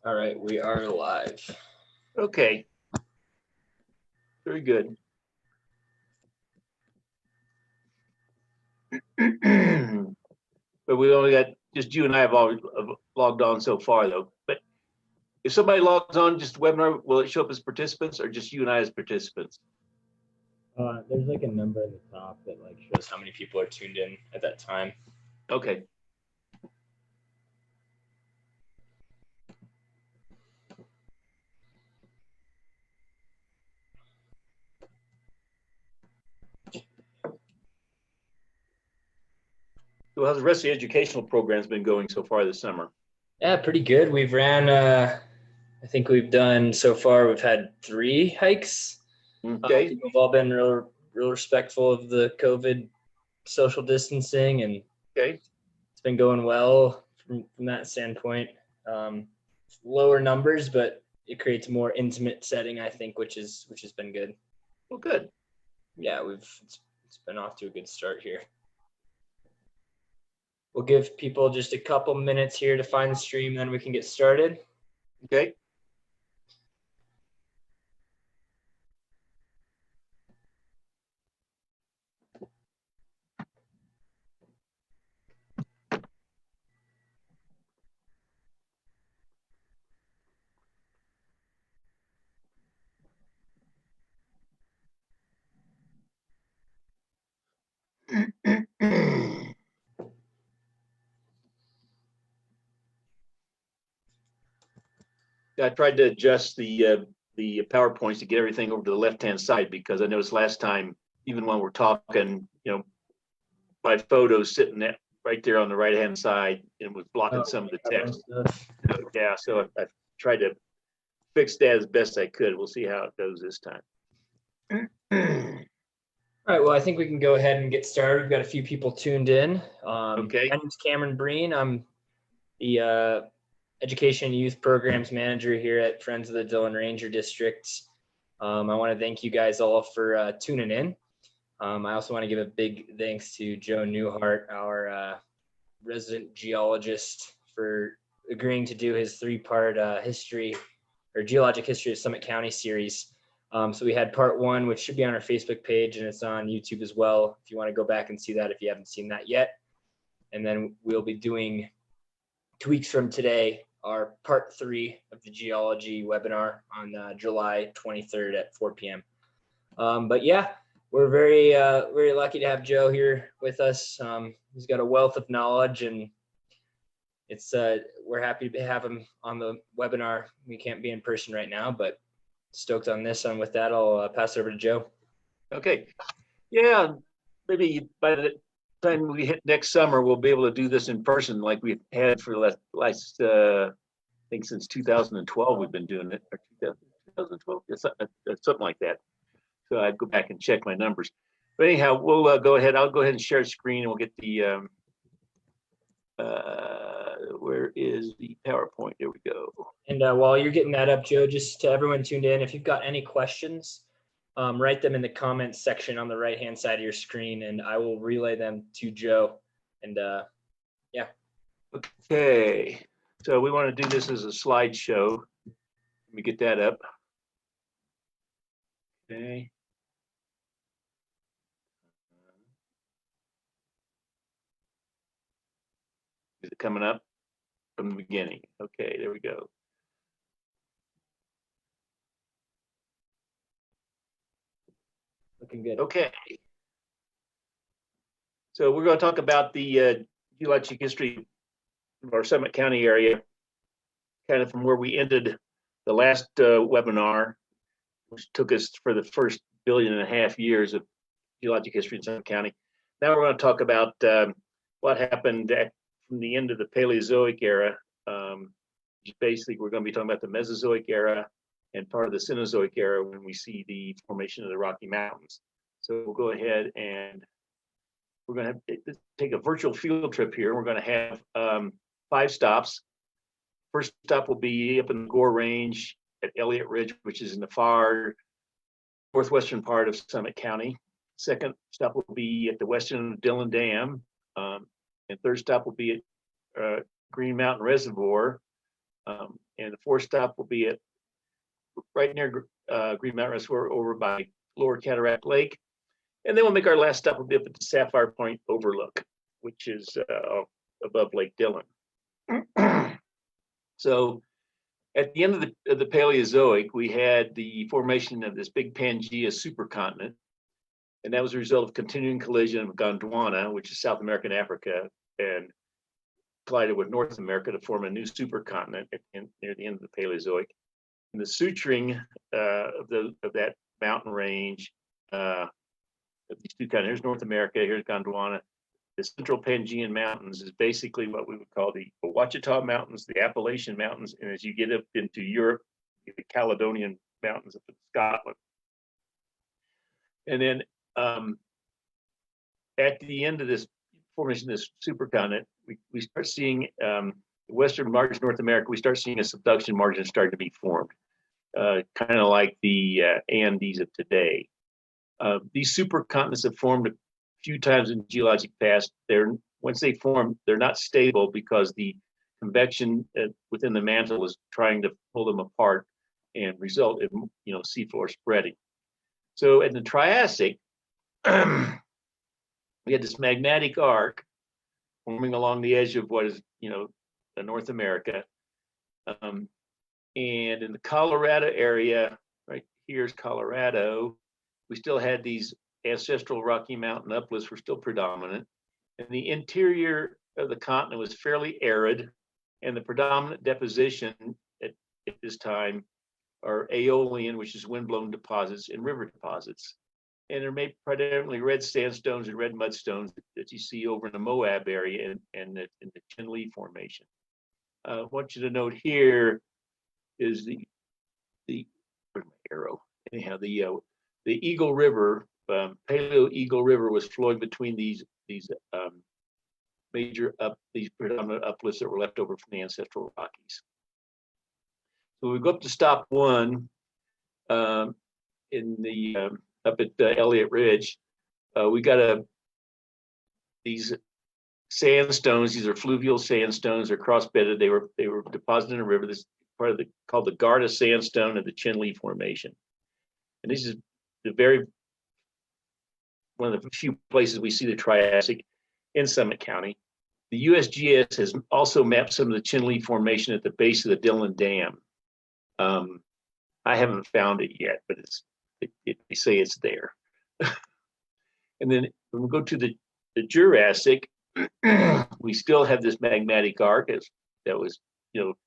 All right, we are live. Okay. Very good. But we only got just you and I have all logged on so far, though. But if somebody logs on just webinar, will it show up as participants or just you and I as participants? There's like a number at the top that like shows how many people are tuned in at that time. Okay. So how's the rest of the educational program's been going so far this summer? Yeah, pretty good. We've ran, I think we've done so far, we've had 3 hikes. Okay. We've all been real respectful of the COVID social distancing, and Okay. it's been going well from that standpoint. Lower numbers, but it creates a more intimate setting, I think, which has been good. Well, good. Yeah, it's been off to a good start here. We'll give people just a couple minutes here to find the stream, then we can get started. Okay. I tried to adjust the PowerPoints to get everything over to the left-hand side because I noticed last time, even when we're talking, my photo's sitting right there on the right-hand side and was blocking some of the text. Yeah, so I tried to fix that as best I could. We'll see how it goes this time. All right, well, I think we can go ahead and get started. We've got a few people tuned in. Okay. My name's Cameron Breen. I'm the Education and Youth Programs Manager here at Friends of the Dillon Ranger District. I want to thank you guys all for tuning in. I also want to give a big thanks to Joe Newhart, our resident geologist, for agreeing to do his 3-part history or geologic history of Summit County series. So we had part 1, which should be on our Facebook page, and it's on YouTube as well, if you want to go back and see that if you haven't seen that yet. And then we'll be doing 2 weeks from today our part 3 of the geology webinar on July 23rd at 4 p.m. But yeah, we're very lucky to have Joe here with us. He's got a wealth of knowledge, and it's we're happy to have him on the webinar. We can't be in person right now, but stoked on this. And with that, I'll pass it over to Joe. Okay. Yeah, maybe by the time we hit next summer, we'll be able to do this in person like we've had for the last I think since 2012 we've been doing it, or 2012, something like that. So I'd go back and check my numbers. But anyhow, we'll go ahead. I'll go ahead and share screen, and we'll get the where is the PowerPoint? There we go. And while you're getting that up, Joe, just to everyone tuned in, if you've got any questions, write them in the comments section on the right-hand side of your screen, and I will relay them to Joe. And yeah. Okay, so we want to do this as a slideshow. Let me get that up. Okay. Is it coming up from the beginning? Okay, there we go. Looking good. Okay. So we're going to talk about the geologic history of our Summit County area, kind of from where we ended the last webinar, which took us for the first 1.5 billion years of geologic history in Summit County. Now we're going to talk about what happened from the end of the Paleozoic era. Basically, we're going to be talking about the Mesozoic era and part of the Cenozoic era when we see the formation of the Rocky Mountains. So we'll go ahead and we're going to take a virtual field trip here. We're going to have 5 stops. First stop will be up in the Gore Range at Elliott Ridge, which is in the far northwestern part of Summit County. Second stop will be at the western Dillon Dam. And third stop will be at Green Mountain Reservoir. And the fourth stop will be at right near Green Mountain Reservoir over by Lower Cataract Lake. And then we'll make our last stop will be up at the Sapphire Point Overlook, which is above Lake Dillon. So at the end of the Paleozoic, we had the formation of this big Pangea supercontinent. And that was a result of continuing collision of Gondwana, which is South America and Africa, and collided with North America to form a new supercontinent near the end of the Paleozoic. And the suturing of that mountain range of these two continents, here's North America, here's Gondwana. The Central Pangean Mountains is basically what we would call the Ouachita Mountains, the Appalachian Mountains, and as you get up into Europe, the Caledonian Mountains up in Scotland. And then at the end of this formation of this supercontinent, we start seeing the western margin of North America, we start seeing a subduction margin starting to be formed, kind of like the Andes of today. These supercontinents have formed a few times in geologic past. Once they form, they're not stable because the convection within the mantle is trying to pull them apart and result in seafloor spreading. So in the Triassic, we had this magmatic arc forming along the edge of what is North America, and in the Colorado area, right here's Colorado. We still had these ancestral Rocky Mountain uplifts were still predominant, and the interior of the continent was fairly arid, and the predominant deposition at this time are aeolian, which is windblown deposits, and river deposits. And they're made predominantly red sandstones and red mudstones that you see over in the Moab area and in the Chinle Formation. I want you to note here is the where's my arrow? Anyhow, the Eagle River, Paleo Eagle River, was flowing between these predominant uplifts that were left over from the ancestral Rockies. So we go up to stop one in the up at Elliott Ridge. We got these sandstones. These are fluvial sandstones. They're cross-bedded. They were deposited in a river. This is part of called the Garda Sandstone of the Chinle Formation. And this is one of the few places we see the Triassic in Summit County. The USGS has also mapped some of the Chinle Formation at the base of the Dillon Dam. I haven't found it yet, but they say it's there. And then when we go to the Jurassic, we still have this magmatic arc that was,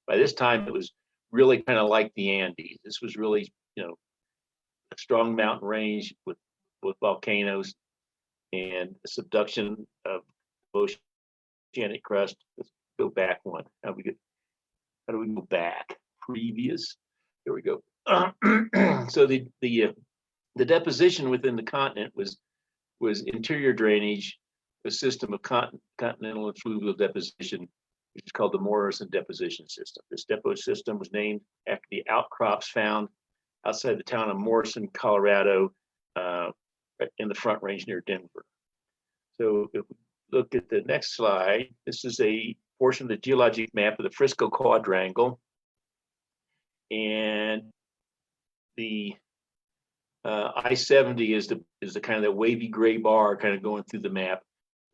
by this time it was really kind of like the Andes. This was really, a strong mountain range with volcanoes and subduction of oceanic crust. Let's go back one. How do we go back? Previous. There we go. So the deposition within the continent was interior drainage, a system of continental and fluvial deposition, which is called the Morrison Deposition System. This deposition system was named after the outcrops found outside the town of Morrison, Colorado, in the Front Range near Denver. So if we look at the next slide, this is a portion of the geologic map of the Frisco quadrangle. And the I-70 is the kind of that wavy gray bar kind of going through the map.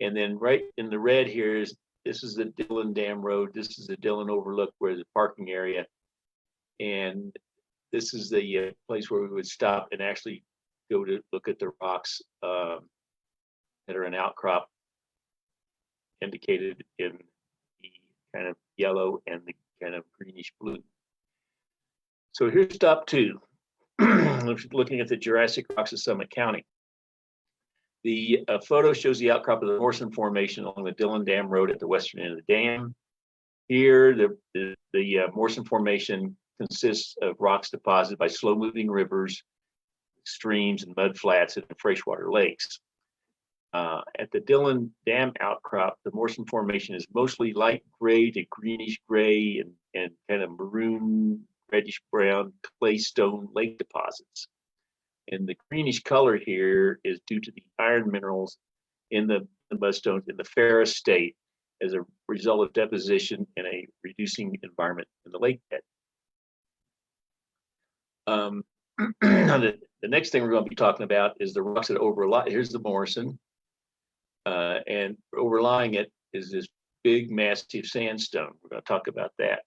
And then right in the red here this is the Dillon Dam Road. This is the Dillon Overlook, where the parking area. And this is the place where we would stop and actually go to look at the rocks that are an outcrop indicated in the kind of yellow and the kind of greenish blue. So here's stop two, looking at the Jurassic rocks of Summit County. The photo shows the outcrop of the Morrison Formation along the Dillon Dam Road at the western end of the dam. Here, the Morrison Formation consists of rocks deposited by slow-moving rivers, streams, and mud flats and freshwater lakes. At the Dillon Dam outcrop, the Morrison Formation is mostly light gray to greenish gray and kind of maroon, reddish brown claystone lake deposits. And the greenish color here is due to the iron minerals in the mudstones in the ferrous state as a result of deposition and a reducing environment in the lake bed. The next thing we're going to be talking about is the rocks that overlie. Here's the Morrison, and overlying it is this big, massive sandstone. We're going to talk about that.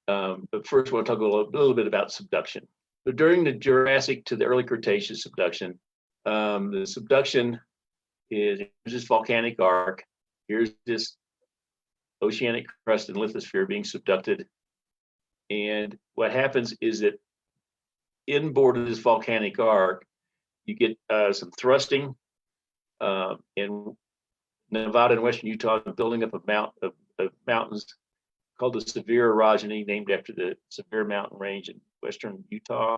But first, we'll talk a little bit about subduction. So during the Jurassic to the early Cretaceous subduction, the subduction is this volcanic arc. Here's this oceanic crust and lithosphere being subducted. And what happens is that inboard of this volcanic arc, you get some thrusting in Nevada and western Utah, building up of mountains called the severe orogeny, named after the severe mountain range in western Utah.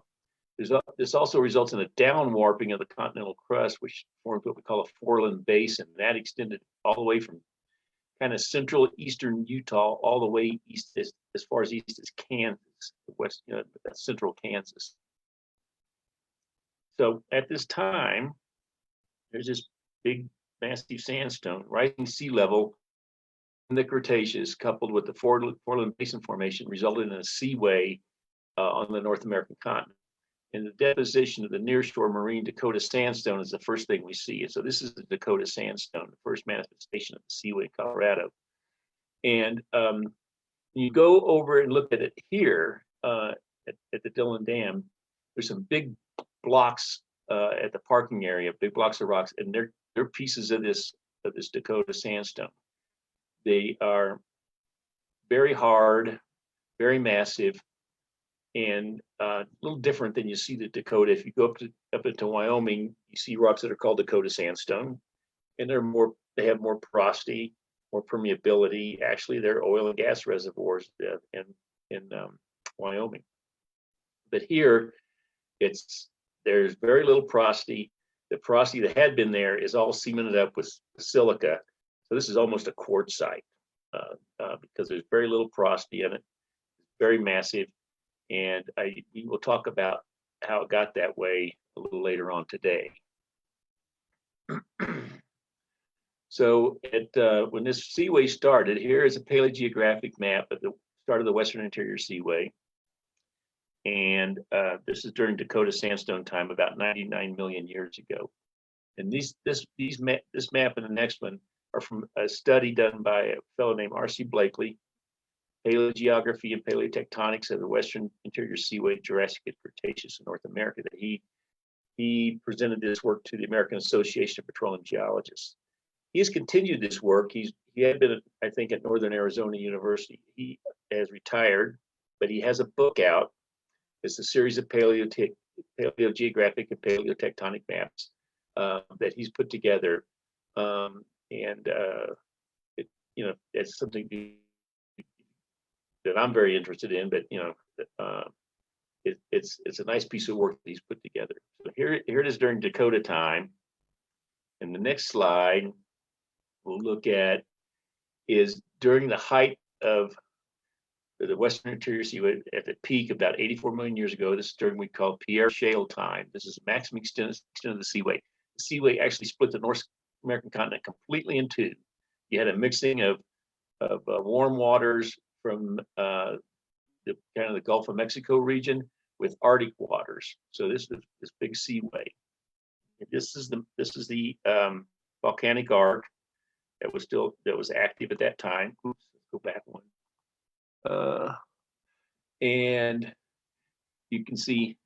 This also results in a down warping of the continental crust, which forms what we call a Farallon basin. That extended all the way from kind of central eastern Utah all the way east as far as east as Kansas, west, central Kansas. So at this time, there's this big, massive sandstone, rising sea level in the Cretaceous, coupled with the Farallon Basin Formation, resulted in a seaway on the North American continent. And the deposition of the nearshore marine Dakota sandstone is the first thing we see. And so this is the Dakota sandstone, the first manifestation of the seaway in Colorado. And you go over and look at it here at the Dillon Dam. There's some big blocks at the parking area, big blocks of rocks, and they're pieces of this Dakota sandstone. They are very hard, very massive, and a little different than you see the Dakota. If you go up into Wyoming, you see rocks that are called Dakota sandstone, and they have more porosity, more permeability. Actually, they're oil and gas reservoirs in Wyoming. But here, there's very little porosity. The porosity that had been there is all cemented up with silica. So this is almost a quartz site because there's very little porosity in it. It's very massive. And we will talk about how it got that way a little later on today. So when this seaway started, here is a paleogeographic map at the start of the Western Interior Seaway. And this is during Dakota sandstone time, about 99 million years ago. And this map and the next one are from a study done by a fellow named R.C. Blakely, Paleogeography and Paleotectonics of the Western Interior Seaway, Jurassic and Cretaceous in North America, that he presented this work to the American Association of Petroleum Geologists. He has continued this work. He had been, I think, at Northern Arizona University. He has retired, but he has a book out. It's a series of paleogeographic and paleotectonic maps that he's put together, it's something that I'm very interested in. But it's a nice piece of work that he's put together. So here it is during Dakota time, and the next slide we'll look at is during the height of the Western Interior Seaway at the peak about 84 million years ago. This is during what we call Pierre Shale time. This is the maximum extent of the seaway. The seaway actually split the North American continent completely in two. You had a mixing of warm waters from the Gulf of Mexico region with Arctic waters. So this big seaway. This is the volcanic arc that was active at that time. Oops, let's go back one. And you can see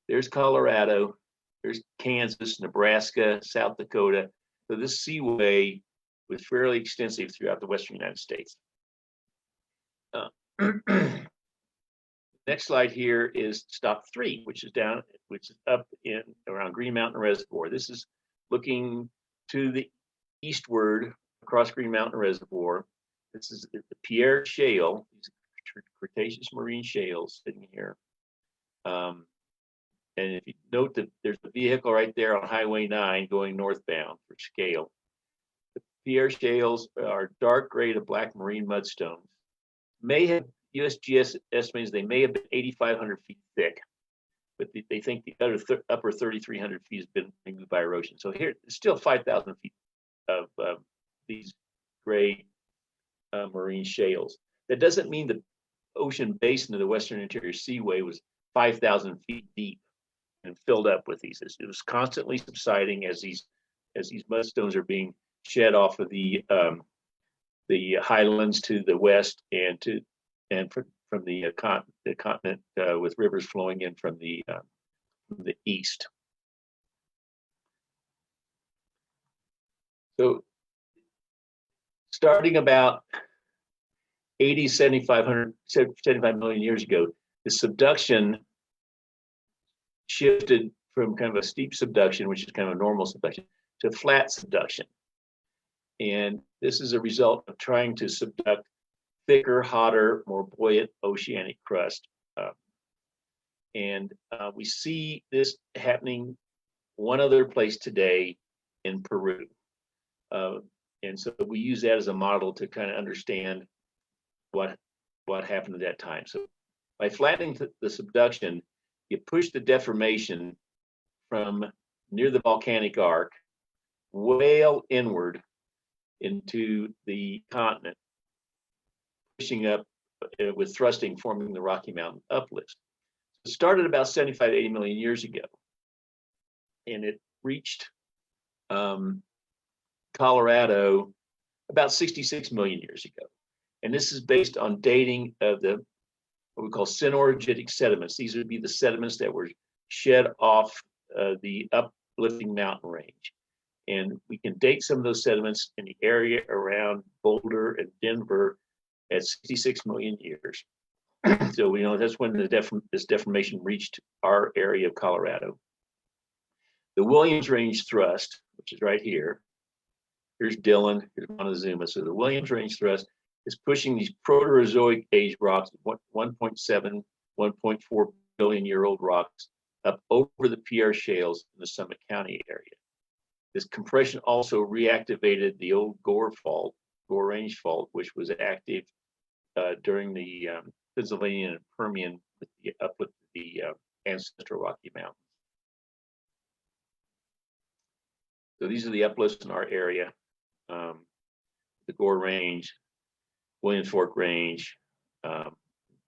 there's Colorado, there's Kansas, Nebraska, South Dakota. So this seaway was fairly extensive throughout the Western United States. Next slide here is stop 3, which is up in around Green Mountain Reservoir. This is looking to the eastward across Green Mountain Reservoir. This is the Pierre Shale. These are Cretaceous marine shales sitting here. And if you note that there's a vehicle right there on Highway 9 going northbound for scale. The Pierre shales are dark gray to black marine mudstones. USGS estimates they may have been 8,500 feet thick, but they think the upper 3,300 feet has been removed by erosion. So here, it's still 5,000 feet of these gray marine shales. That doesn't mean the ocean basin of the Western Interior Seaway was 5,000 feet deep and filled up with these. It was constantly subsiding as these mudstones are being shed off of the highlands to the west and from the continent with rivers flowing in from the east. So starting about 75 million years ago, the subduction shifted from kind of a steep subduction, which is kind of a normal subduction, to flat subduction. And this is a result of trying to subduct thicker, hotter, more buoyant oceanic crust. We see this happening one other place today in Peru. And so we use that as a model to kind of understand what happened at that time. So by flattening the subduction, you push the deformation from near the volcanic arc way inward into the continent, pushing up with thrusting, forming the Rocky Mountain uplifts. It started about 75, 80 million years ago, and it reached Colorado about 66 million years ago. And this is based on dating of what we call synorogenic sediments. These would be the sediments that were shed off the uplifting mountain range. And we can date some of those sediments in the area around Boulder and Denver at 66 million years. So we know that's when this deformation reached our area of Colorado. The Williams Range thrust, which is right here, here's Dillon, here's Montezuma. So the Williams Range thrust is pushing these Proterozoic age rocks, 1.7, 1.4 billion year old rocks, up over the Pierre shales in the Summit County area. This compression also reactivated the old Gore Range fault, which was active during the Pennsylvania and Permian with the uplift of the ancestral Rocky Mountains. So these are the uplifts in our area. The Gore Range, Williams Fork Range, and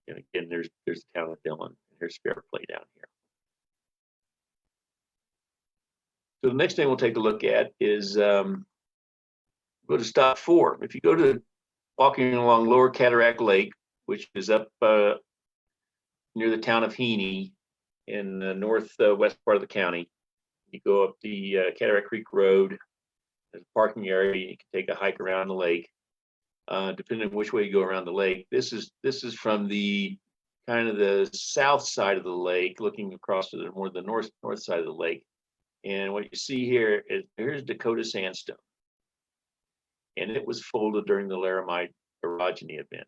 again, there's the town of Dillon. Here's Fairplay down here. So the next thing we'll take a look at is go to stop 4. If you go to walking along Lower Cataract Lake, which is up near the town of Heaney in the northwest part of the county, you go up the Cataract Creek Road. There's a parking area. You can take a hike around the lake. Depending on which way you go around the lake, this is from the kind of the south side of the lake, looking across to the north side of the lake. And what you see here is here's Dakota sandstone, and it was folded during the Laramide orogeny event.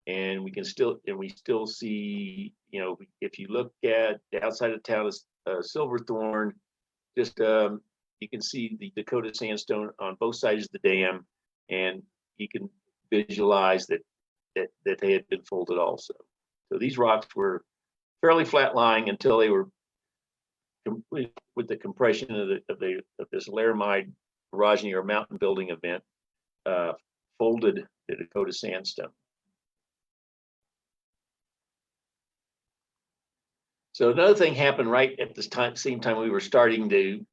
And we still see, if you look at the outside of town of Silverthorne, just you can see the Dakota sandstone on both sides of the dam, and you can visualize that they had been folded also. So these rocks were fairly flat lying until they were complete with the compression of this Laramide orogeny or mountain building event, folded the Dakota sandstone. So another thing happened right at this same time we were starting the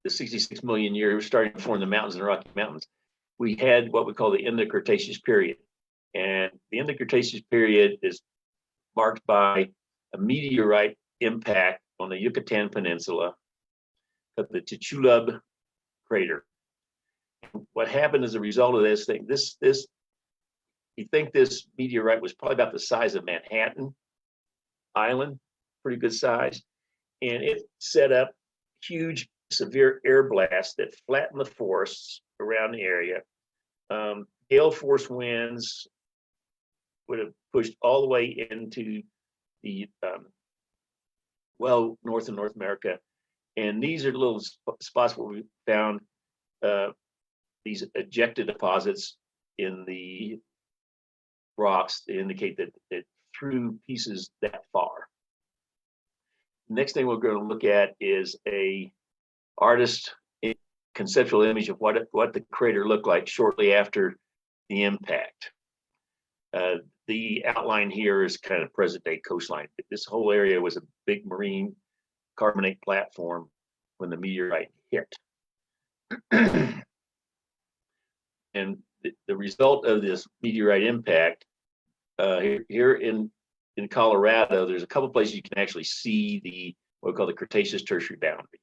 66 million years, we were starting to form the mountains in the Rocky Mountains. We had what we call the end of the Cretaceous period. And the end of the Cretaceous period is marked by a meteorite impact on the Yucatan Peninsula of the Chicxulub crater. What happened as a result of this thing, you think this meteorite was probably about the size of Manhattan Island, pretty good size, and it set up huge, severe air blasts that flattened the forests around the area. Gale force winds would have pushed all the way into the north of North America. And these are little spots where we found these ejected deposits in the rocks that indicate that it threw pieces that far. Next thing we're going to look at is a artist conceptual image of what the crater looked like shortly after the impact. The outline here is kind of present-day coastline. This whole area was a big marine carbonate platform when the meteorite hit. And the result of this meteorite impact, here in Colorado, there's a couple places you can actually see the what we call the Cretaceous-Tertiary boundary.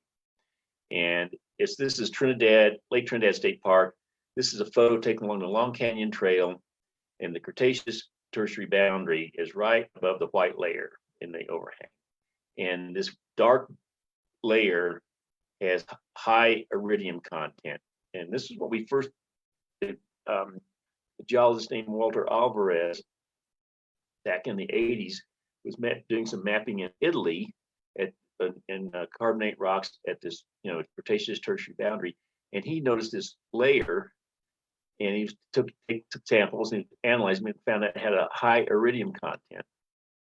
And this is Trinidad, Lake Trinidad State Park. This is a photo taken along the Long Canyon Trail, and the Cretaceous-Tertiary boundary is right above the white layer in the overhang. And this dark layer has high iridium content. And this is what we first did. A geologist named Walter Alvarez back in the 80s was doing some mapping in Italy in carbonate rocks at this, Cretaceous-Tertiary boundary, and he noticed this layer, and he took samples and analyzed them and found that it had a high iridium content.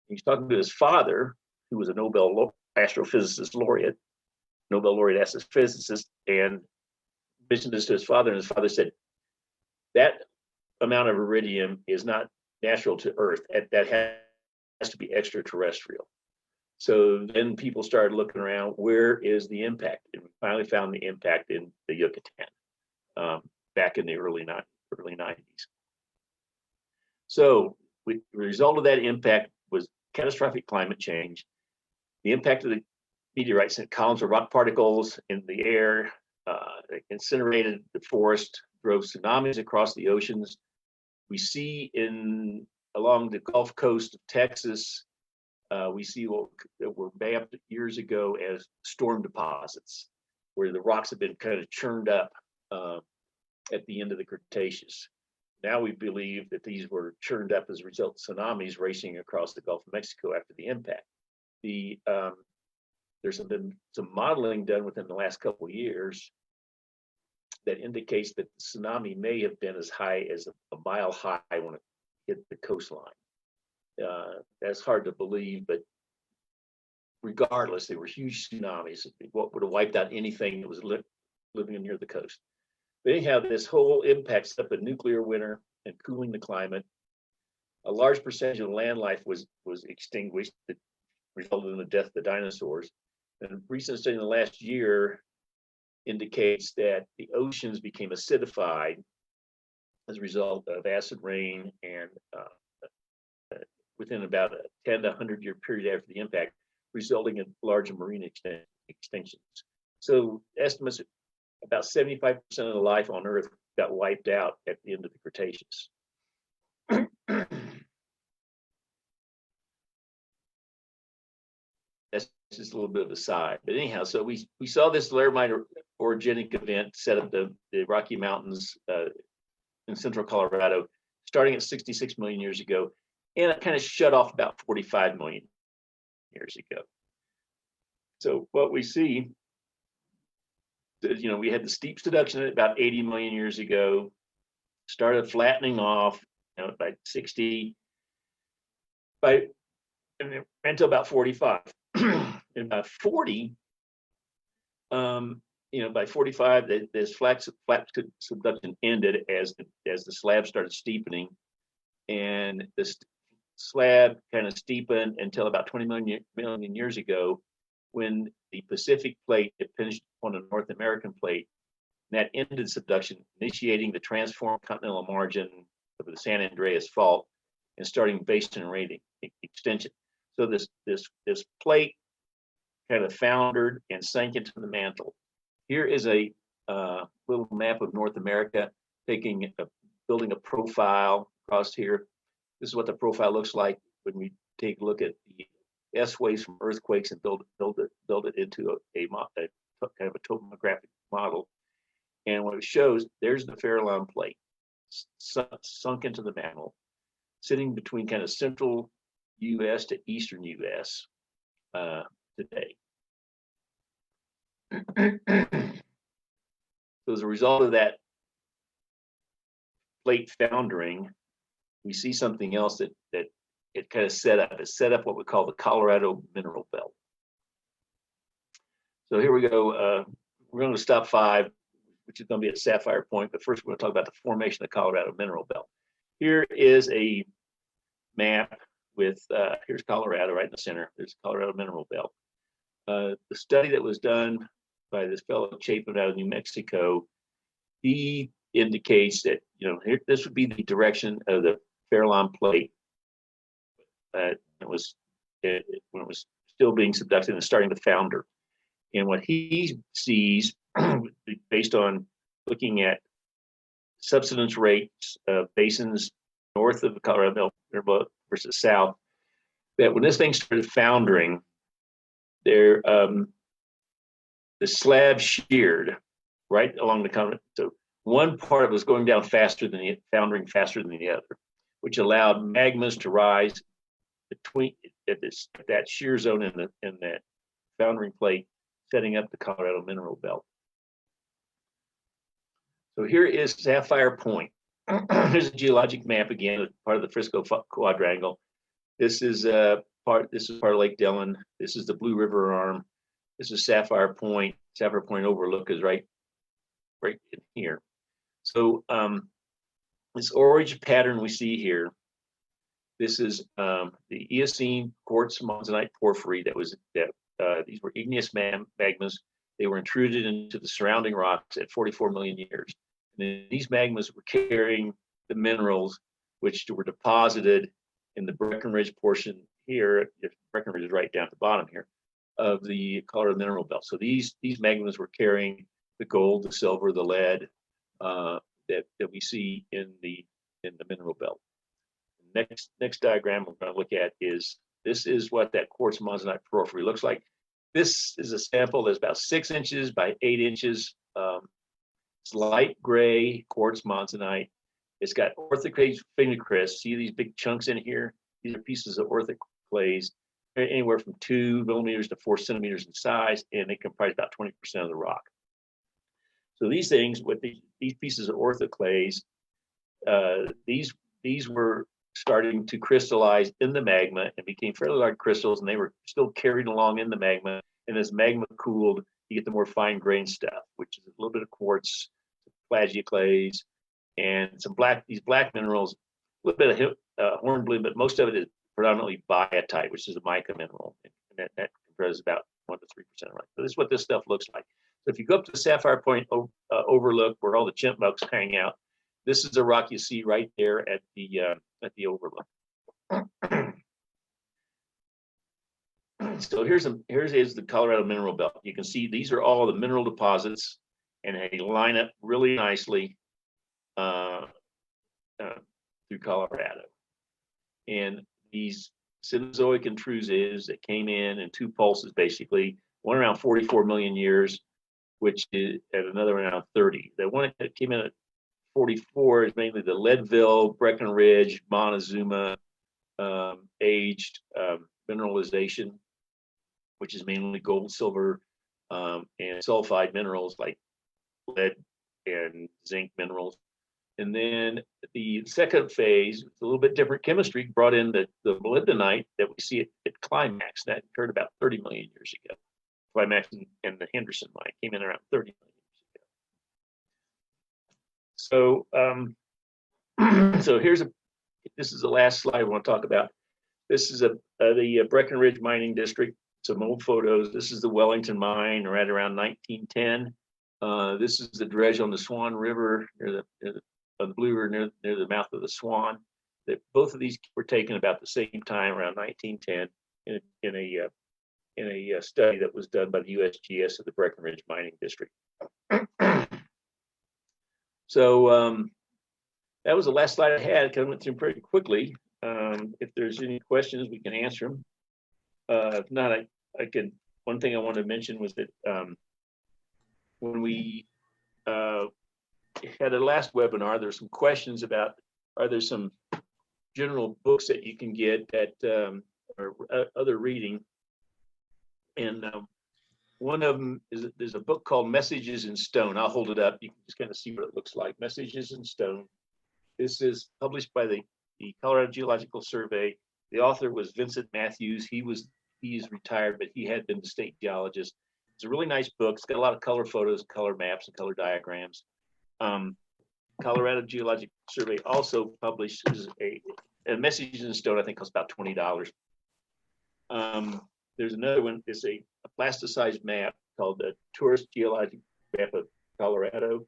He's talking to his father, who was a Nobel astrophysicist laureate, Nobel laureate astrophysicist, and mentioned this to his father, and his father said, that amount of iridium is not natural to Earth. That has to be extraterrestrial. So then people started looking around, where is the impact? And we finally found the impact in the Yucatan back in the early 90s. So the result of that impact was catastrophic climate change. The impact of the meteorite sent columns of rock particles in the air, incinerated the forest, drove tsunamis across the oceans. We see along the Gulf Coast of Texas, we see what were mapped years ago as storm deposits, where the rocks have been kind of churned up at the end of the Cretaceous. Now we believe that these were churned up as a result of tsunamis racing across the Gulf of Mexico after the impact. There's been some modeling done within the last couple of years that indicates that the tsunami may have been as high as a mile high when it hit the coastline. That's hard to believe, but regardless, they were huge tsunamis. What would have wiped out anything that was living near the coast. But anyhow, this whole impact set up a nuclear winter and cooling the climate. A large percentage of land life was extinguished that resulted in the death of the dinosaurs. And recent study in the last year indicates that the oceans became acidified as a result of acid rain, and within about a 10 to 100 year period after the impact, resulting in large marine extinctions. So estimates about 75% of the life on Earth got wiped out at the end of the Cretaceous. That's just a little bit of a side. But anyhow, so we saw this Laramide orogenic event set up the Rocky Mountains in central Colorado, starting at 66 million years ago, and it kind of shut off about 45 million years ago. So what we see, we had the steep subduction at about 80 million years ago, started flattening off, by 60, until about 45. And by 40, by 45, this flat subduction ended as the slab started steepening, and this slab kind of steepened until about 20 million years ago, when the Pacific plate impinged on the North American plate. And that ended subduction, initiating the transformed continental margin of the San Andreas Fault and starting basin and rate extension. So this plate kind of foundered and sank into the mantle. Here is a little map of North America, building a profile across here. This is what the profile looks like when we take a look at the S waves from earthquakes and build it into a kind of a topographic model. And what it shows, there's the Farallon plate sunk into the mantle, sitting between kind of central U.S. to eastern U.S. Today. So as a result of that plate foundering, we see something else that it kind of set up. It set up what we call the Colorado Mineral Belt. So here we go. We're going to stop 5. which is going to be at Sapphire Point. But first, we're going to talk about the formation of the Colorado Mineral Belt. Here is a map with, here's Colorado right in the center. There's Colorado Mineral Belt. The study that was done by this fellow Chapin out of New Mexico, he indicates that, here, this would be the direction of the Farallon plate. When it was still being subducted and starting to founder. And what he sees, based on looking at subsidence rates of basins north of the Colorado versus south, that when this thing started foundering, there the slab sheared right along the continent. So one part of it was going down faster than foundering faster than the other, which allowed magmas to rise between that shear zone and that foundering plate, setting up the Colorado Mineral Belt. So here is Sapphire Point. Here's a geologic map again, part of the Frisco quadrangle. This is part of Lake Dillon. This is the Blue River Arm. This is Sapphire Point. Sapphire Point overlook is right in here. So this orange pattern we see here, this is the Eocene, Quartz, Monzonite, Porphyry. These were igneous magmas. They were intruded into the surrounding rocks at 44 million years. And these magmas were carrying the minerals which were deposited in the Breckenridge portion here. Breckenridge is right down at the bottom here of the Colorado Mineral Belt. So these magmas were carrying the gold, the silver, the lead that we see in the mineral belt. Next diagram we're going to look at is what that quartz monzonite porphyry looks like. This is a sample that's about 6 inches by 8 inches. It's light gray quartz monzonite. It's got orthoclase phenocrysts. See these big chunks in here? These are pieces of orthoclase, anywhere from 2 millimeters to 4 centimeters in size, and they comprise about 20% of the rock. So these things, with these pieces of orthoclase, these were starting to crystallize in the magma and became fairly large crystals, and they were still carried along in the magma. And as magma cooled, you get the more fine-grained stuff, which is a little bit of quartz, plagioclase, and these black minerals, a little bit of hornblende, but most of it is predominantly biotite, which is a mica mineral, and that comprises about 1 to 3% of it. So this is what this stuff looks like. So if you go up to the Sapphire Point overlook, where all the chipmunks hang out, this is the rock you see right there at the overlook. So here's the Colorado Mineral Belt. You can see these are all the mineral deposits, and they line up really nicely through Colorado. And these Cenozoic intrusives that came in 2 pulses, basically, one around 44 million years, which is at another around 30. The one that came in at 44 is mainly the Leadville, Breckenridge, Montezuma aged mineralization, which is mainly gold, silver, and sulfide minerals like lead and zinc minerals. And then the second phase, it's a little bit different chemistry, brought in the molybdenite that we see at Climax. That occurred about 30 million years ago. Climax and the Henderson mine came in around 30 million years ago. So, so this is the last slide I want to talk about. This is the Breckenridge mining district. Some old photos. This is the Wellington mine right around 1910. This is the dredge on the Swan River near the Blue River near the mouth of the Swan. That both of these were taken about the same time, around 1910, in a study that was done by the USGS of the Breckenridge mining district. So that was the last slide I had. Kind of went through pretty quickly. If there's any questions, we can answer them. If not, I could. One thing I wanted to mention was that when we had a last webinar, there's some questions about, are there some general books that you can get that or other reading? And one of them is, there's a book called Messages in Stone. I'll hold it up. You can just kind of see what it looks like. Messages in Stone. This is published by the Colorado Geological Survey. The author was Vincent Matthews. He is retired, but he had been the state geologist. It's a really nice book. It's got a lot of color photos, color maps, and color diagrams. Colorado Geologic Survey also publishes a Message in Stone. I think costs about $20. There's another one. It's a plasticized map called the Tourist Geologic Map of Colorado.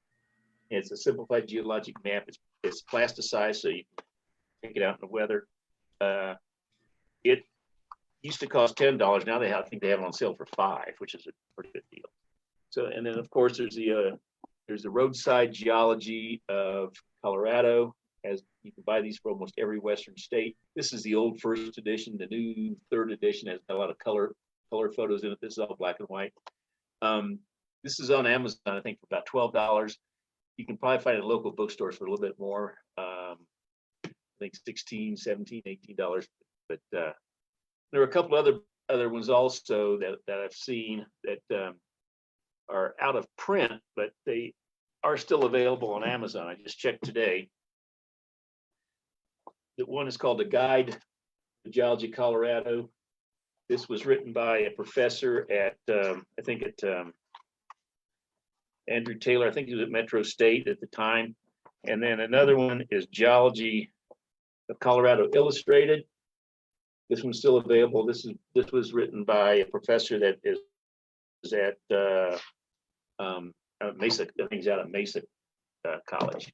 And it's a simplified geologic map. It's plasticized, so you can take it out in the weather. It used to cost $10. Now I think they have it on sale for $5, which is a pretty good deal. So, and then of course there's the roadside geology of Colorado. As you can buy these for almost every Western state. This is the old first edition. The new third edition has got a lot of color photos in it. This is all black and white. This is on Amazon, I think, for about $12. You can probably find it at local bookstores for a little bit more. I think $16, $17, $18. But there are a couple other ones also that I've seen that are out of print, but they are still available on Amazon. I just checked today. The one is called A Guide to Geology, Colorado. This was written by a professor at, I think at Andrew Taylor. I think he was at Metro State at the time. And then another one is Geology of Colorado Illustrated. This one's still available. This was written by a professor that is at Mesa. I think he's out at Mesa College.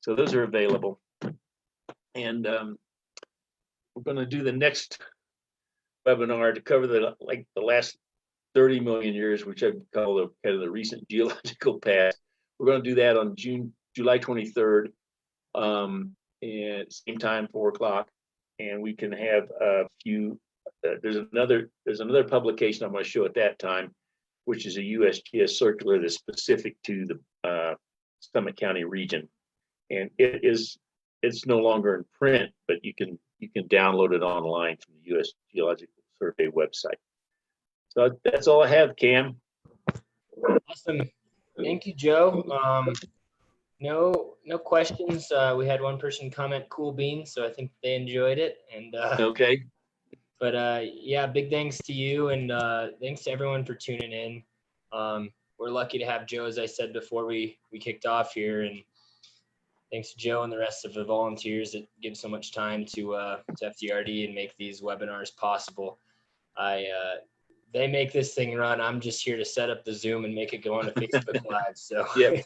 So those are available. And we're going to do the next webinar to cover the last 30 million years, which I call the kind of the recent geological past. We're going to do that on July 23rd, and same time, 4:00. And we can have a few. There's another publication I'm going to show at that time, which is a USGS circular that's specific to the Summit County region, and it's no longer in print, but you can download it online from the U.S. Geological Survey website. So that's all I have, Cam. Awesome. Thank you, Joe. No questions. We had one person comment cool beans, so I think they enjoyed it. And okay. But yeah, big thanks to you, and thanks to everyone for tuning in. We're lucky to have Joe, as I said before we kicked off here, and thanks to Joe and the rest of the volunteers that give so much time to FDRD and make these webinars possible. They make this thing run. I'm just here to set up the Zoom and make it go on to Facebook Live. So yeah.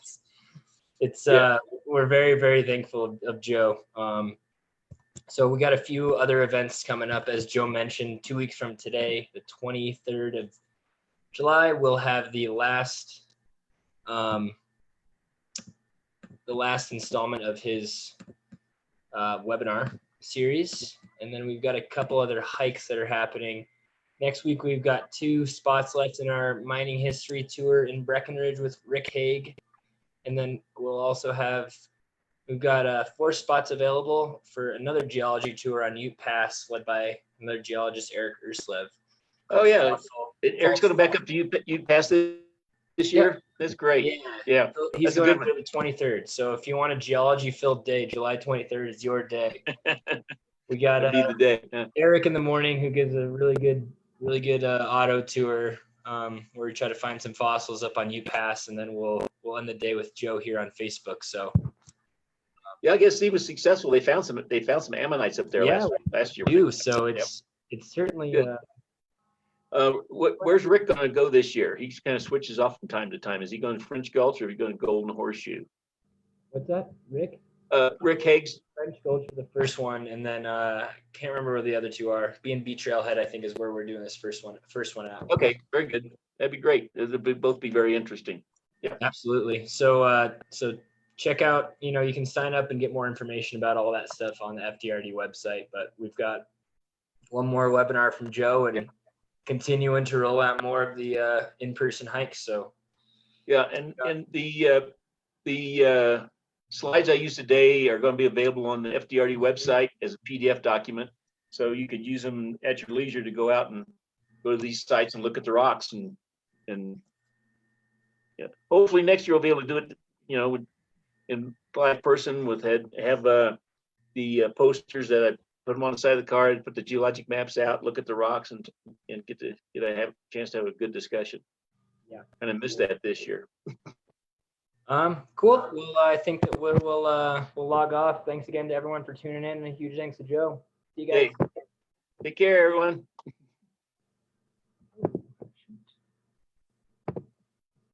We're very, very thankful of Joe. So we got a few other events coming up, as Joe mentioned. 2 weeks from today, the 23rd of July, we'll have the last installment of his webinar series. And then we've got a couple other hikes that are happening. Next week, we've got 2 spots left in our mining history tour in Breckenridge with Rick Haig. And then we've got 4 spots available for another geology tour on Ute Pass, led by another geologist, Eric Urslev. Oh, yeah. Eric's going to back up to Ute Pass this year? Yeah. That's great. Yeah. He's going up for the 23rd. So if you want a geology-filled day, July 23rd is your day. We got the day. Yeah. Eric in the morning, who gives a really good auto tour where we try to find some fossils up on Ute Pass, and then we'll end the day with Joe here on Facebook. So yeah, I guess he was successful. They found some ammonites up there last year. So it's certainly where's Rick going to go this year? He kind of switches off from time to time. Is he going to French Gulch, or is he going to Golden Horseshoe? What's that, Rick? Rick Haig's French Gulch for the first one, and then can't remember where the other 2 are. B&B Trailhead, I think, is where we're doing this first one out. Okay, very good. That'd be great. They'll both be very interesting. Yeah, absolutely. So check out. You can sign up and get more information about all that stuff on the FDRD website. But we've got one more webinar from Joe, and continuing to roll out more of the in-person hikes. So yeah, and the slides I used today are going to be available on the FDRD website as a PDF document, so you could use them at your leisure to go out and go to these sites and look at the rocks, and yeah. Hopefully next year we'll be able to do it, in live person have the posters that I put them on the side of the car, put the geologic maps out, look at the rocks, and get to have a chance to have a good discussion. Yeah. Kind of missed that this year. Cool. Well, I think that we'll log off. Thanks again to everyone for tuning in, and a huge thanks to Joe. See you guys. Hey, take care, everyone.